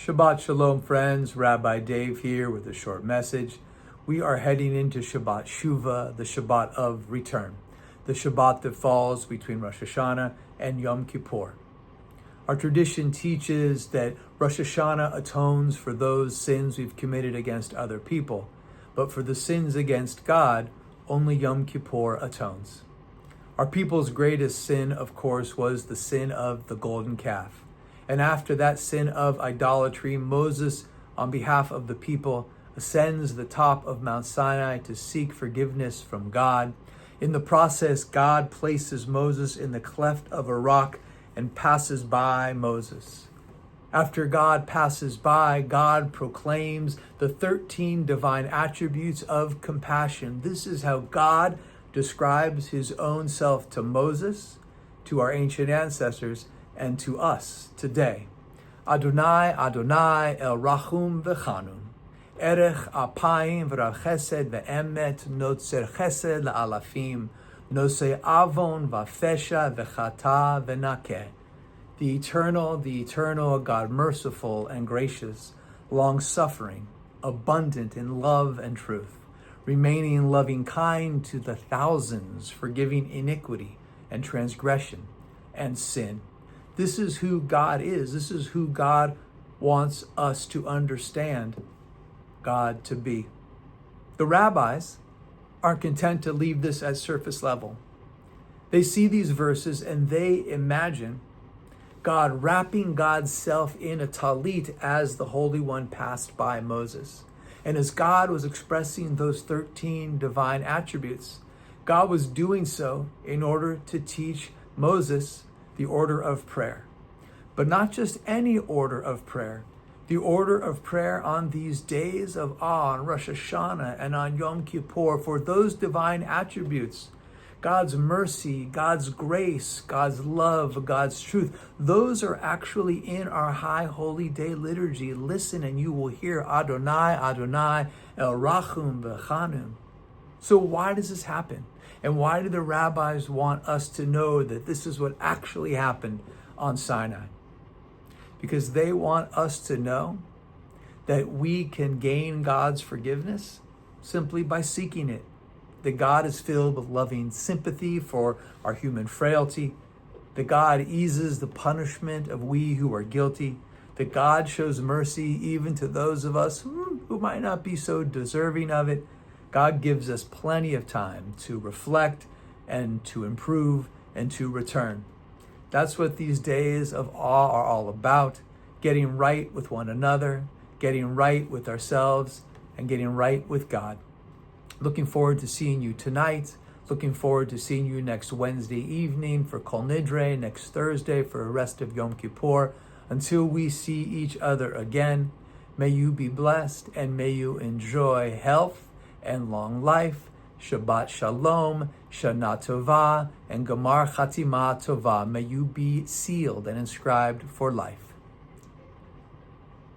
Shabbat Shalom, friends. Rabbi Dave here with a short message. We are heading into Shabbat Shuvah, the Shabbat of return, the Shabbat that falls between Rosh Hashanah and Yom Kippur. Our tradition teaches that Rosh Hashanah atones for those sins we've committed against other people, but for the sins against God, only Yom Kippur atones. Our people's greatest sin, of course, was the sin of the golden calf. And after that sin of idolatry, Moses, on behalf of the people, ascends the top of Mount Sinai to seek forgiveness from God. In the process, God places Moses in the cleft of a rock and passes by Moses. After God passes by, God proclaims the 13 divine attributes of compassion. This is how God describes his own self to Moses, to our ancient ancestors, and to us today. Adonai, Adonai, El Rachum V'Chanun, Erech Apayim V'Rav Chesed V'Emet, Notzer Chesed La'alafim, Nosei Avon V'Fesha V'Chata V'Nakeh. The eternal God, merciful and gracious, long-suffering, abundant in love and truth, remaining loving kind to the thousands, forgiving iniquity and transgression and sin. This is who God is. This is who God wants us to understand God to be. The rabbis aren't content to leave this at surface level. They see these verses and they imagine God wrapping God's self in a talit as the Holy One passed by Moses. And as God was expressing those 13 divine attributes, God was doing so in order to teach Moses the order of prayer. But not just any order of prayer, the order of prayer on these days of awe, on Rosh Hashanah and on Yom Kippur, for those divine attributes, God's mercy, God's grace, God's love, God's truth, those are actually in our high holy day liturgy. Listen and you will hear Adonai, Adonai, El Rachum V'Chanun. So why does this happen? And why do the rabbis want us to know that this is what actually happened on Sinai? Because they want us to know that we can gain God's forgiveness simply by seeking it. That God is filled with loving sympathy for our human frailty. That God eases the punishment of we who are guilty. That God shows mercy even to those of us who might not be so deserving of it. God gives us plenty of time to reflect and to improve and to return. That's what these days of awe are all about, getting right with one another, getting right with ourselves, and getting right with God. Looking forward to seeing you tonight, looking forward to seeing you next Wednesday evening for Kol Nidre, next Thursday for the rest of Yom Kippur. Until we see each other again, may you be blessed and may you enjoy health and long life, Shabbat Shalom, Shana Tova, and Gamar Chatima Tova. May you be sealed and inscribed for life.